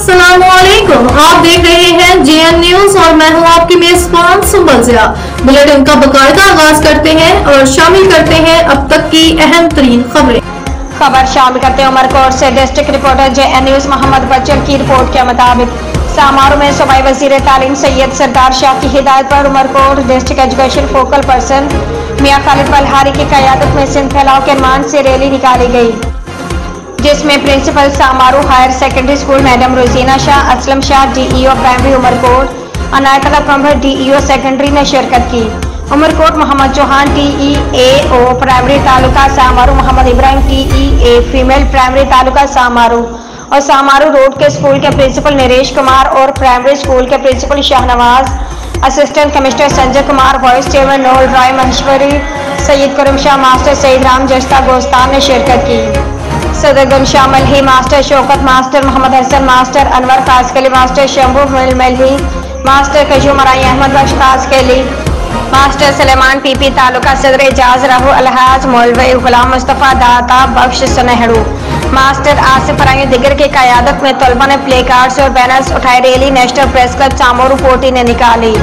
अस्सलामुअलैकुम, आप देख रहे हैं जेएन न्यूज और मैं हूं आपकी मेजबान सुंबल जिया। बुलेटिन का बकायदा आगाज करते हैं और शामिल करते हैं अब तक की अहम तरीन खबरें। खबर शामिल करते हैं उमरकोट से। District reporter JN news Mohammad Bachchan की रिपोर्ट के मुताबिक समारोह में सूबाई वजीर तालीम सैयद सरदार शाह की हिदायत पर Umarkot district education focal person Mian Khalid Balhari की क़यादत में सिंध फैलाव के मान से रैली निकाली गई, जिसमें प्रिंसिपल समारोह higher secondary school madam Rozina Shah, Aslam Shah DEO primary Umarkot, Inayatullah Kanwar DEO secondary ने शिरकत की। Umarkot Mohammad Chauhan TEAO primary taluka Samaro, Mohammad Ibrahim TEA female primary taluka Samaro और समारोह रोड के स्कूल के प्रिंसिपल नरेश कुमार और प्राइमरी स्कूल के principal Shahnawaz, assistant commissioner Sanjay Kumar, vice chairman Nol Rai Maheshwari, Syed Karam Shah, master Saeed Ram जस्ता गोस्तान ने शिरकत की। सदरगन शामिल ही master Shaukat, master Mohammad Hasan, master Anwar Kaskali, master Shambhu Milhi, master Kaju Marai Ahmed Bakhsh Kaskali, master Suleman PP taluka सदर एजाज राहु, अलहाज मौलवी गुलाम मुस्तफ़ा दाता बख्श सनहड़ू, मास्टर आसिफ फराई दिगर की क़यादत में तलबा ने प्ले कार्ड्स और बैनर्स उठाए rally national press club Samaro Koti ने निकाली।